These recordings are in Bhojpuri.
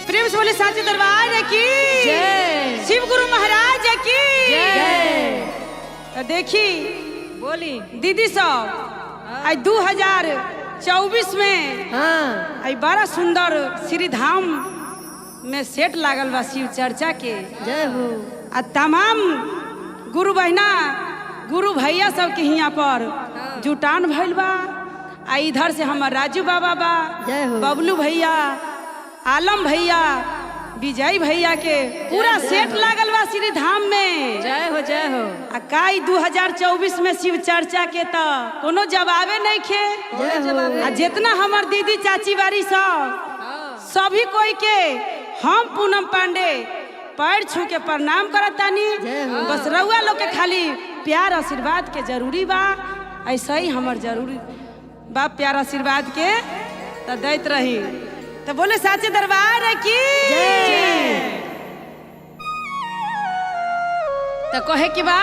प्रेम से बोले साचे दरबार की जय। शिव गुरु महाराज की जय। तो देखी बोली दीदी सब आज 2024 में हाँ आई बड़ा सुंदर श्री धाम में सेट लागल बा शिव चर्चा के। जय हो। आ तमाम गुरु बहना गुरु भैया सब के यहाँ पर जुटान भइल बा। आ इधर से हमार राजू बाबा बा, जय हो। बबलू भैया, आलम भैया, विजय भैया के पूरा सेट लागल बा श्री धाम में। जय हो जय हो। आ काई 2024 में शिव चर्चा के तो कोनो जवाबे नहीं खे। जय हो। आ जितना हमार दीदी चाची बारी सब सभी कोई के हम पूनम पांडे पैर छू के प्रणाम करतानी। जय हो। बस रउआ लोग के खाली प्यार आशीर्वाद के जरूरी बा। ऐसा ही हमार जरूरी बा प्यार आशीर्वाद के तो दैत रही। तो बोले साचे दरबार की तो कहे कि बा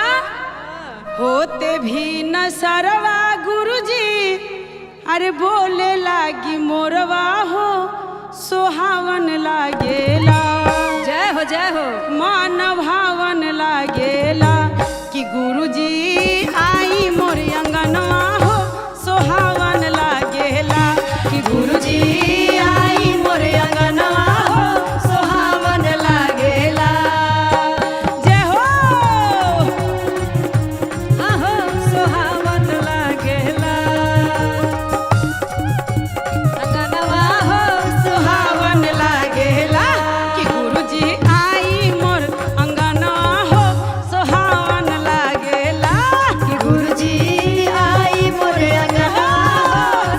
होते भी न सरवा गुरुजी अरे बोले लागी मोरवा हो सोहावन लागेला। जय हो जय हो। मन भावन लागेला कि गुरुजी आई मोर अंगनवा हो सोहावन लागेला कि गुरुजी आई मोर अंगनवा हो सोहावन लागेला। जय हो आहो सुहावन लागेला। अंगनवा हो सोहावन लागेला कि गुरुजी आई मोर अंगनवा हो सोहावन लागेला कि गुरुजी आई मोर अंगनवा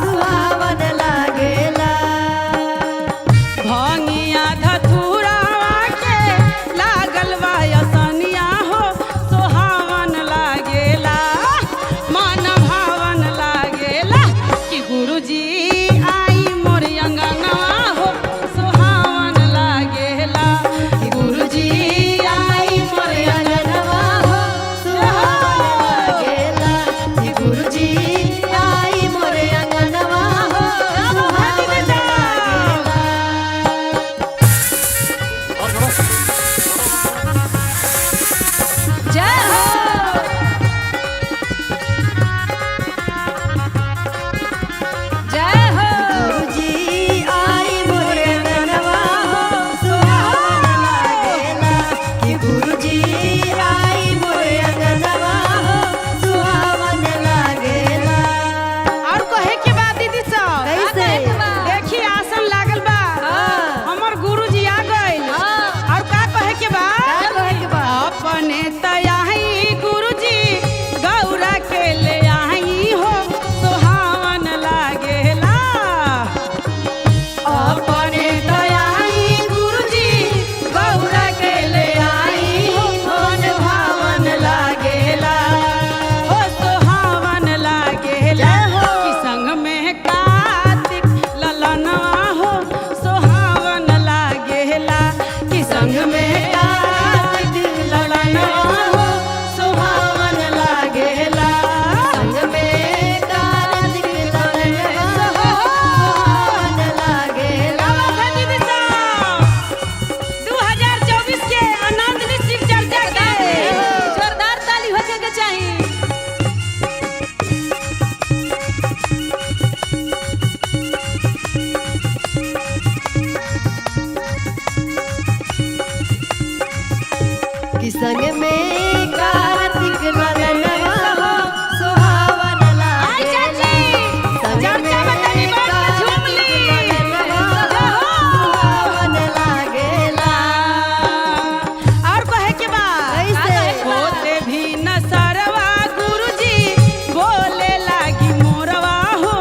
सुहावन लागेला। भंगिया धतुरावा के लागल बा यसनिया हो सोहावन लागेला। मन भावन लागेला कि गुरुजी आई मोर अंगनवा हो सोहावन लागेला कि गुरुजी आई मोर अंगनवा हो सुहावन लागेला। कि गुरुजी आई मोर अंगनवा हो सुहावन लागेला। जय हो। जय हो। गुरुजी आई मोर अंगनवा हो सुहावन लागेला। कि गुरुजी आई मोर अंगनवा हो सुहावन लागेला। और कहे के बाद दीदी सब कैसे? देखी आसन लागल बा। हाँ। हमर गुरुजी आ गइल। हाँ। और का कहे के बा का कहे के बा? अपने तयाही गुरुजी गौरा के ले आई हो सोहावन लागेला। अपने तयाही गुरुजी गौरा के ले आई हो मन भावन लागेला हो सोहावन लागेला कि संग में कार्तिक ललनवा हो सोहावन लागेला कि संग में कार्तिक ललनवा हो सोहावन लागेला। संग में कार्तिक ललनवा सुहावन लागेला। 2024 के आनंद ली शिव चर्चा के जोरदार ताली होके के चाहिए। कि संग में कार्तिक ललनवा हो सुहावन आई लागेला। चाची संग चर्चा में में तनी बात में झूम ली। कार्तिक ललनवा सुहावन लागेला। और कहे के बाद कैसे? होते भी न सरवा गुरुजी बोले लागी मोरवा हो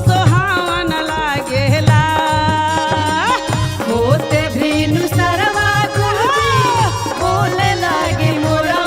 सोहावन लागेला। होते भी नु सरवा गुरुजी बोले लागे मोरा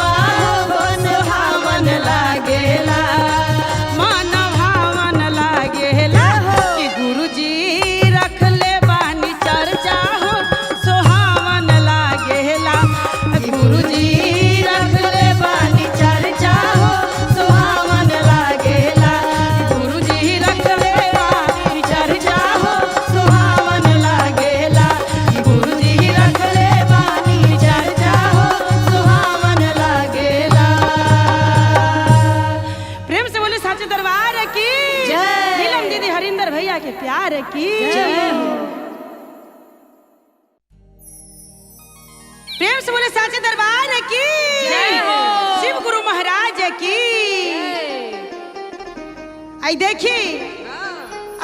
राजेंद्र भैया के प्यार की प्रेम से बोले साचे दरबार की शिव गुरु महाराज की। आई देखी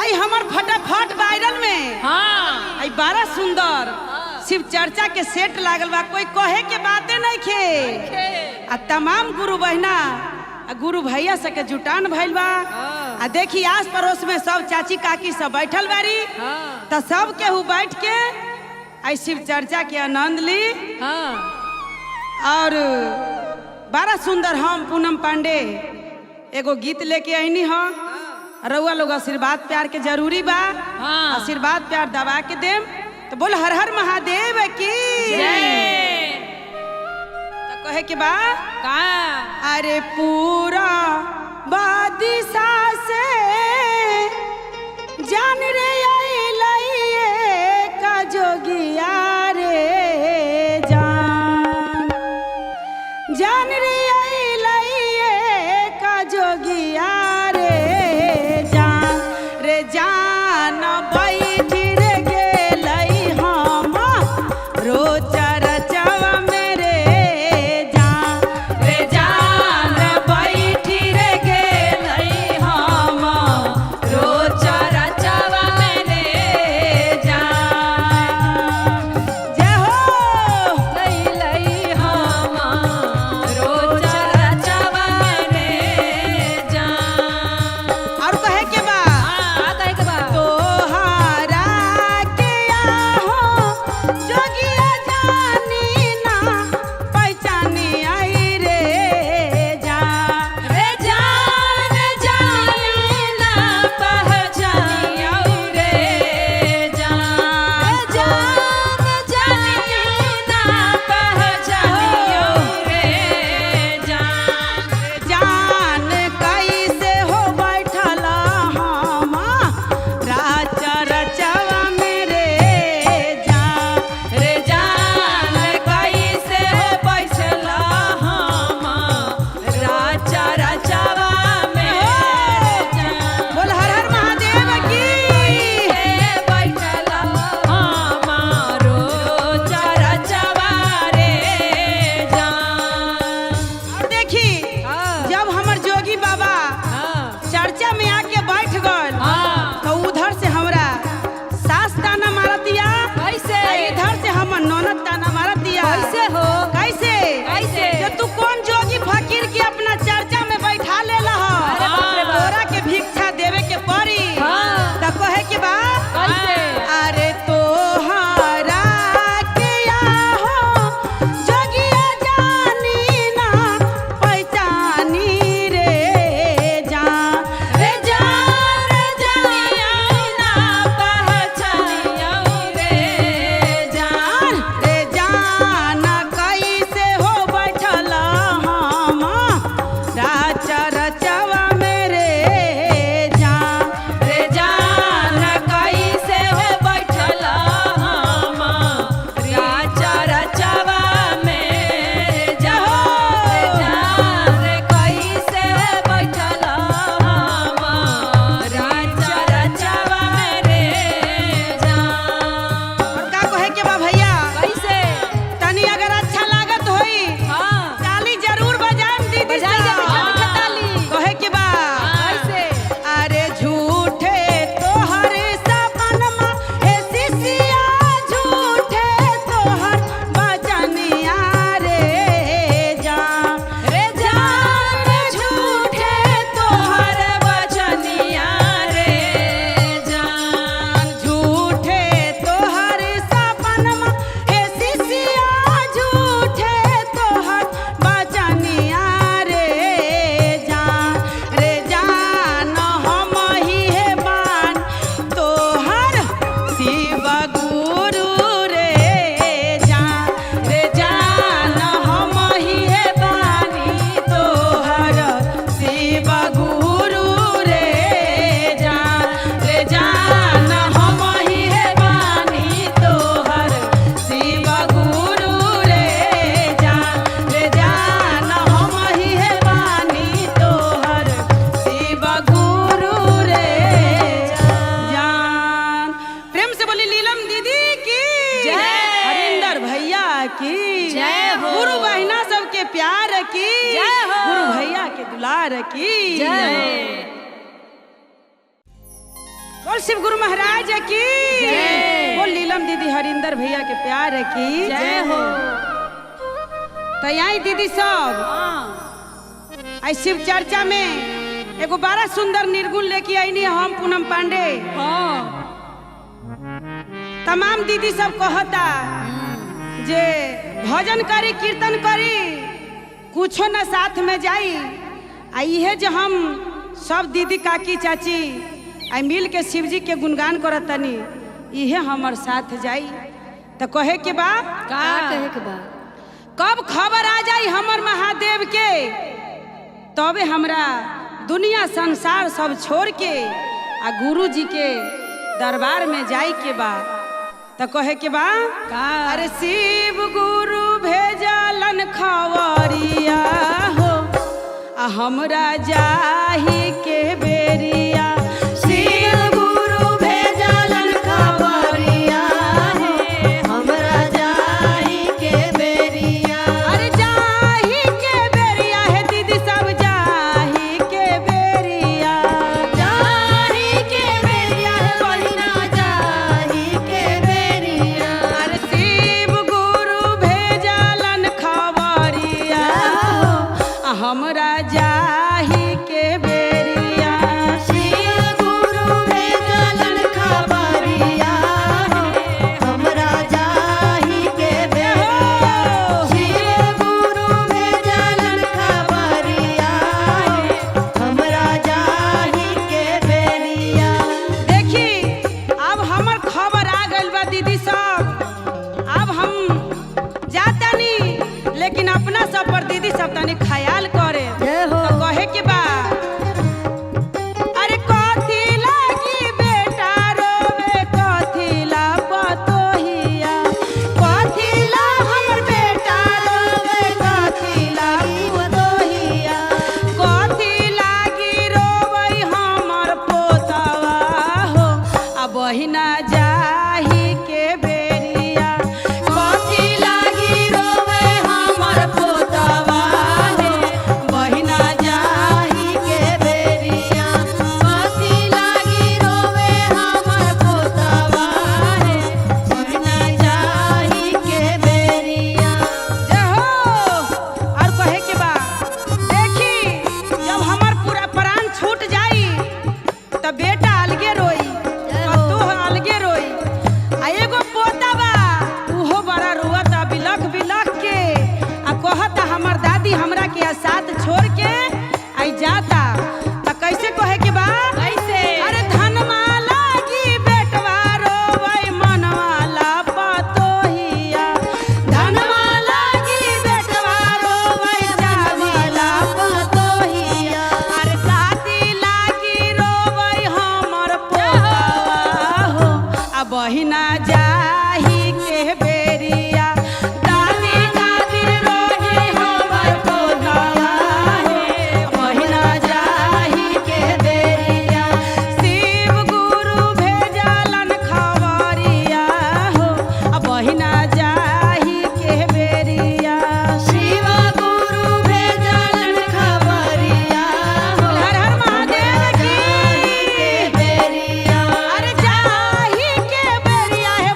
आई हमर फटाफट वायरल में आई बड़ा सुंदर शिव चर्चा के सेट लागल बा, कोई कहे के बातें नहीं खे। आ तमाम गुरु बहना गुरु भैया से के जुटान भइल बा। आ देखी आस पड़ोस में सब चाची काकी सब बैठल बारी, तो सब केहू बैठ के आई शिव चर्चा के आनंद ली। और बड़ा सुंदर हम पूनम पांडे एगो गीत लेके आईनी हो। रउआ लोग आशीर्वाद प्यार के जरूरी बा, आशीर्वाद प्यार दबा के देम। तो बोल हर हर महादेव की तो कहे के बा अरे पूरा बादिशा से जान रे का जोगिया रे जान, जान रे का जोगिया रे जान, रे जान बैठ रे गेलई हम रोचर चवा मेरे जान, रे जान बैठ रे गेलई हम प्यार की जय। बोल शिव गुरु महाराज की जय। बोल लीलम दीदी हरिंदर भैया के प्यार की जय हो। तो आई दीदी सब आई शिव चर्चा में एगो बड़ा सुंदर निर्गुण लेके आईनी हम पूनम पांडे। तमाम दीदी सब कहता जे भजन करी कीर्तन करी कुछो न साथ में जाई। आ इहे जो हम सब दीदी काकी चाची आई मिल के शिव जी के गुणगान करतनी इहे हमर साथ जाई। तो कहे के बा का कहे के बा कब खबर आ जाई हमर महादेव के तबे हमरा दुनिया संसार सब छोड़ के आ गुरु जी के दरबार में जाई के बा। तो कहे के बा अरे शिव गुरु भेजलन खबरिया हो आ हमरा जाही के बेरिया। शिव गुरु भेजलन खबरिया हो हमरा जाही के बेरिया। अरे जाही के बेरिया है दीदी सब जाही के बेरिया। जाही के बेरिया है बहिना जाही के बेरिया। अरे शिव गुरु भेजलन खबरिया हो आ हमरा जाही के बेरिया। शिव गुरु भेजलन खबरिया हो हमरा जाही के बेरिया। शिव गुरु भेजलन खबरिया हो हमरा जाही के बेरिया। देखी अब हमर खबर आ गइल बा दीदी सब। अब हम जातानी लेकिन अपना सब पर दीदी सब तनी ख्याल करे। जय हो। तो कहे के बा अरे कथी लागी बेटा रोवे कथी ला पतोहिया। कथी ला हमर बेटा रोवे कथी ला पतोहिया। कथी लागी रोवै हमर पोतवा हो आ बहिना जाही के बेरिया। कथी लागी रोवे हमर पोतवा हो बहिना जाही के बेरिया। कथी लागी रोवे हमर पोतवा रे बहिना जाही के बेरिया। जय हो। और कहे के बा देखी जब हमर पूरा प्राण छूट जाई तब बेटा अलगे रोई तू अलगे रोई। आ एगो पोता बा उहो बड़ा रोता बिलख बिलख के आ कहता हमर दादी हमरा के साथ छोड़ के आई जाता। त कैसे कहे के बा कैसे? अरे धनमा लागी बेटवा रोवै मनवाला पतोहिया। धनमा लागी बेटवा रोवै जाविला पतोहिया। अरे दादी लागी रोवै हमर पोतवा हो आ बहिना जाही के बेरिया। दादी दादी रोही हमर पोतवा हो बहिना जाही के बेरिया। शिव गुरु भेजलन खबरिया हो आ बहिना जाही के बेरिया। शिव गुरु भेजलन खबरिया हो हर हर महादेव की जाही के बेरिया। अरे जाही के बेरिया है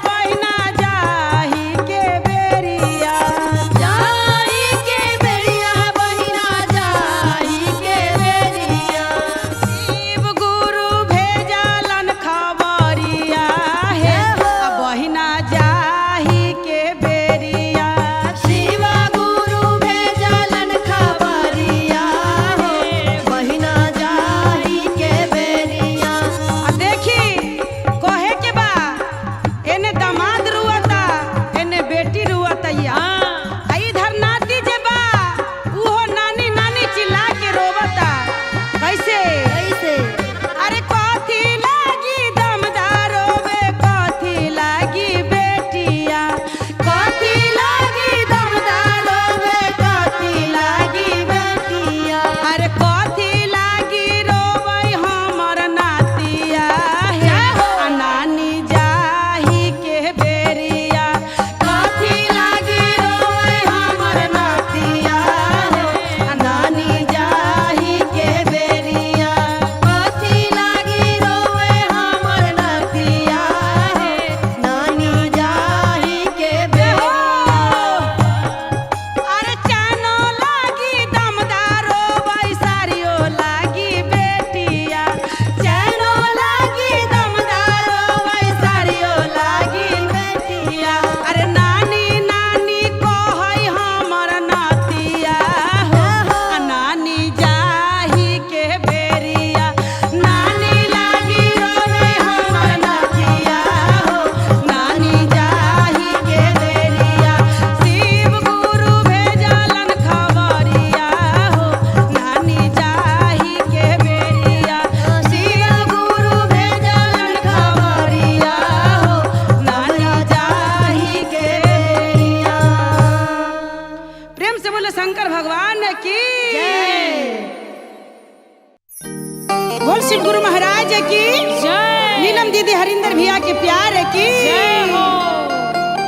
दीदी हरिंदर भैया के प्यार है की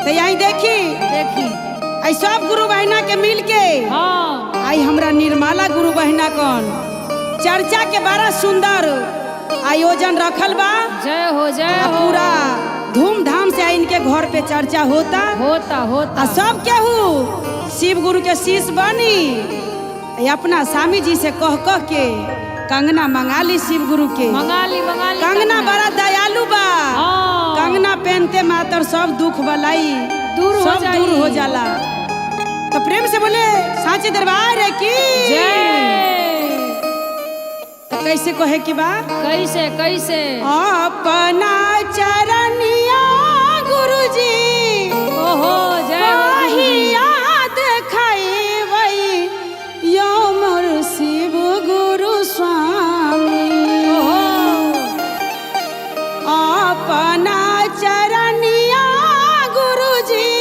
तो यही देखी आई सब गुरु बहना के मिल के आई हमरा निर्मला गुरु बहना कौन चर्चा के बड़ा सुंदर आयोजन रखल बा। जय हो पूरा धूमधाम से इनके घर पे चर्चा होता आ सब केहू शिव गुरु के शीश बनी अपना स्वामी जी से कह के कंगना मंगा ली शिव गुरु के मंगा ली कंगना बड़ा दयालु बा कंगना पहनते मातर सब दुख बलाई दूर हो जाला। तो प्रेम से बोले साचे दरबार है की तो कैसे कहे की बा कैसे अपना चरनिया गुरुजी ओहो जय याद खाई यो मोर शिव गुरु स्वामी अपना चरनिया गुरुजी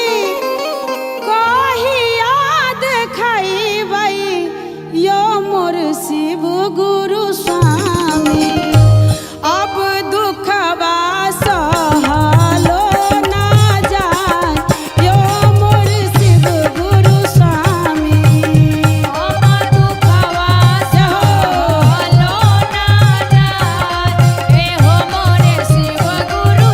कही याद खाई यो मोर शिव गुरु स्वामी अब दुखवा सहलो ना जाय यो मोर शिव गुरु स्वामी अब दुखवा सहलो ना जाय ए हो मोरे शिव गुरु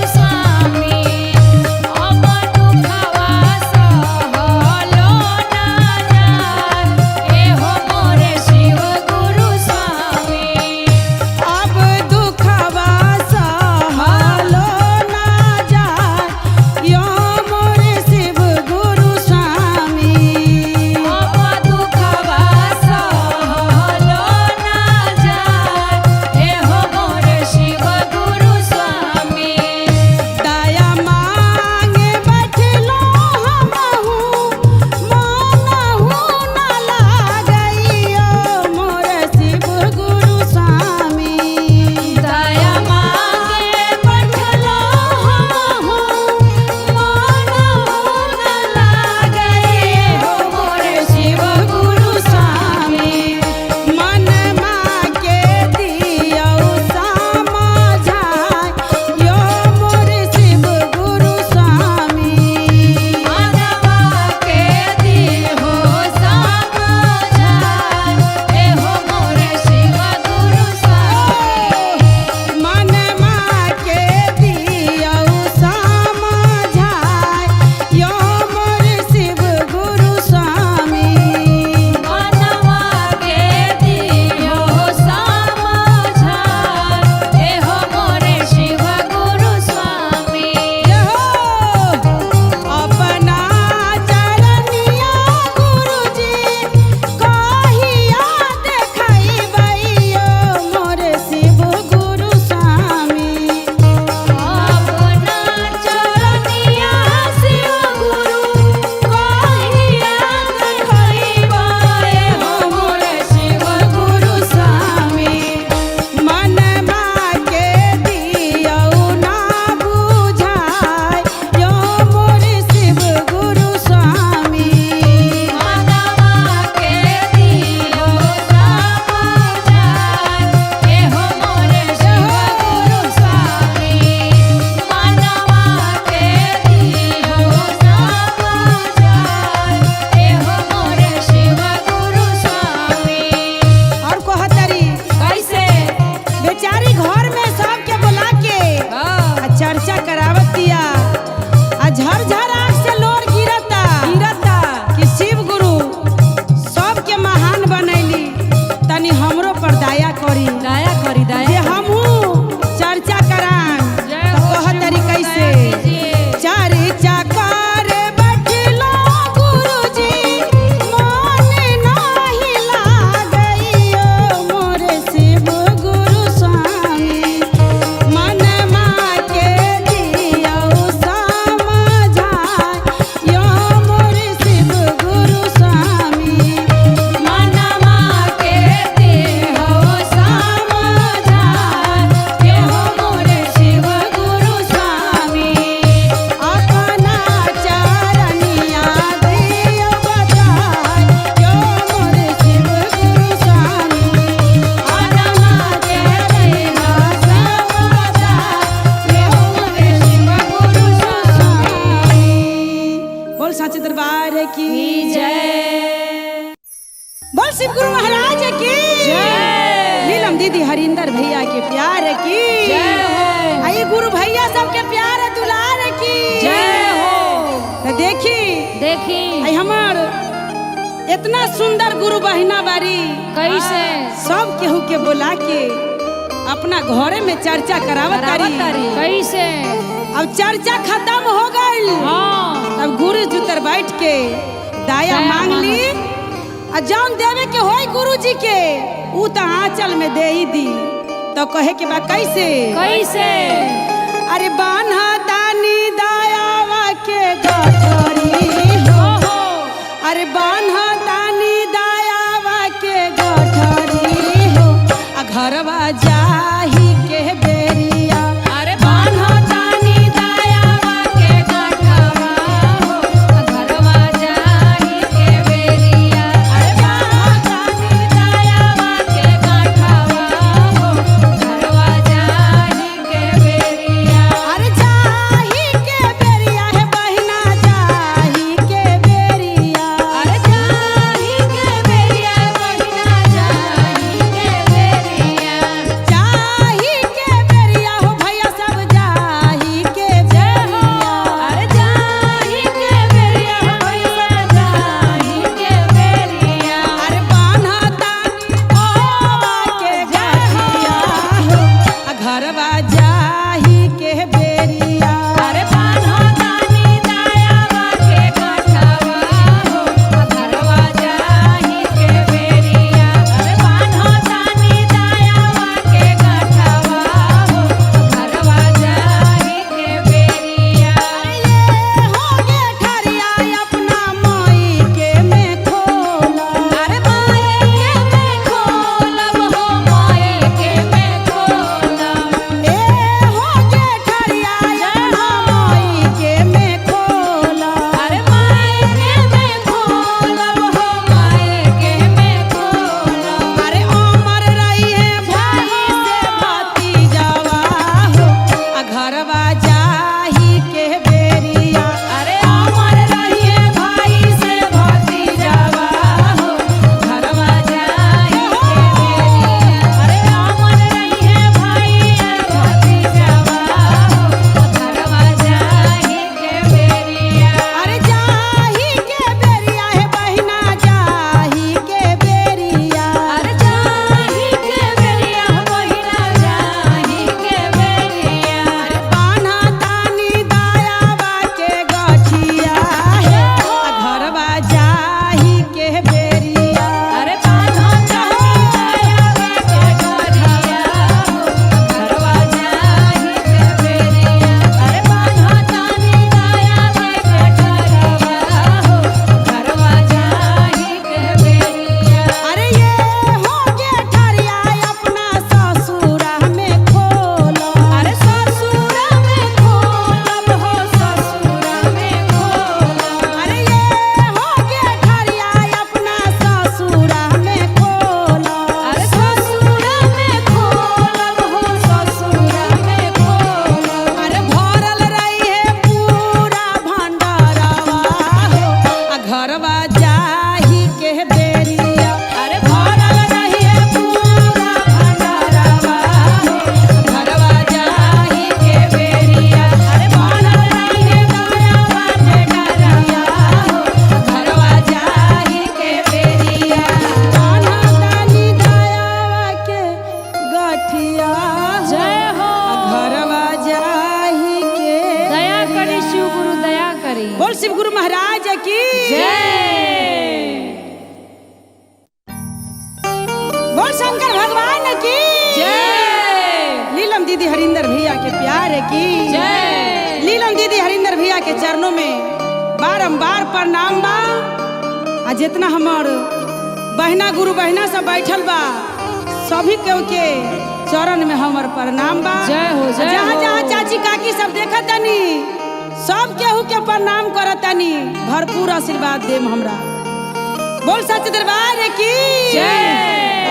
शिव गुरु महाराज की नीलम दीदी हरिंदर भैया के प्यार की आई गुरु भैया सबके प्यार दुलार की जय हो। तो देखी आई हमार इतना सुंदर गुरु बहिना बारी कैसे सब केहू के बुला के अपना घरे में चर्चा करावत तारी कैसे अब चर्चा खत्म हो गई। अब गुरु जी तर बैठ के दाया मांग ली और जान देवे के होई गुरु जी के ऊ तो आंचल में दे ही दी। तो कहे के बाद कैसे अरे बान्हा दानी दायावा के गठरी हो अरे बान्हा दानी दायावा के गठरी हो आ घरवा जाही के बेरिया अरे बान्हा दानी दायावा के गठवा हो घरवा जाही के बेरिया अरे बान्हा दानी दायावा के गठवा हो घरवा जाही के बेरिया अरे जाही के बेरिया है बहिना जाही के बेरिया अरे जाही के बेरिया बहिना जाही के बेरिया जाही के बेरिया हो भैया सब जाही के बेरिया अरे जाही के बेरिया भैया जाही के बेरिया अरे बान्हा तानी ओवा के गठिया हो आ घरवा जाही के बेरिया अरे बान्हा दानी दायावा के गठवा हो घरवा जाही के बेरिया अरे बान्हा दानी दायावा के गठवा हो घरवा जाही के बेरिया अरे हो गे ठरिया अपना माई के में खोला अरे माए के मैं खोलब हो माए के मैं खोलब ए हो गे ठरिया अपना माई के में खोला अरे माए के मैं खोलब हो माए के मैं खोलब अरे अमर रही है भाई से भतीजावा हो आ घरवा जाही के बेरिया अरे अमर रहिए भाई से भतीजावा हो घरवा जाही के बेरिया अरे अमर रहिए भाई भतीजावा हो घरवा जाही के बेरिया अरे जाही के बेरिया है बहिना जाही के बेरिया अरे जाही के बेरिया बहिना जाही के बेरिया अरे बान्हा तानी दायावा के गठिया है आ घरवा जाही के बेरिया अरे बान्हा दानी दायावा के गठिया हो घरवा जाही के बेरिया अरे बान्हा दानी दायावा के गठवा हो घरवा जाही के बेरिया अरे ये हो गे ठरिया अपना ससुरा में खोला अरे ससुरा में खोलब हो ससुरा में खोलब अरे ये हो गे ठरिया अपना ससुरा में खोला अरे ससुरा में खोलब हो ससुरा में खोलब अरे भरल रही है पूरा भंडारवा हो आ घरवा जाही के बेरिया अरे भरल रहिए पूरा भंडारवा हो घरवा जाही के बेरिया अरे भरल रहिए दायावा के डरवा हो घरवा जाही के बेरिया बान्हा दानी दायावा के गठिया जय हो घरवा जाही के दया करी शिव गुरु दया करी बोल शिव गुरु महाराज की बोल शंकर भगवान की नीलम दीदी हरिंदर भैया के प्यार की नीलम दीदी हरिंदर भैया के चरणों में बारंबार प्रणाम बा आ जितना हमार बहना गुरु बहना सब बैठल बा सभी केहू के चरण में हमर प्रणाम बा जय हो, जय जहाँ हो। जहाँ चाची काकी सब देखत तनी सब केहू के प्रणाम करत तनी भरपूर आशीर्वाद देम हमरा बोल सच दरबार की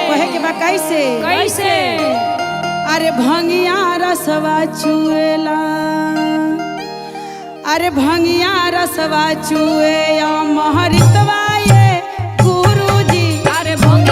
कहे के बा कैसे कैसे अरे भंगिया रसवा चुएला अरे भंगिया रसवा चुए या महरितवा ये गुरुजी अरे भंग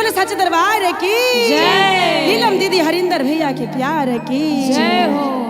बोले सच दरबार की जय। नीलम दीदी हरिंदर भैया के प्यार की जय हो।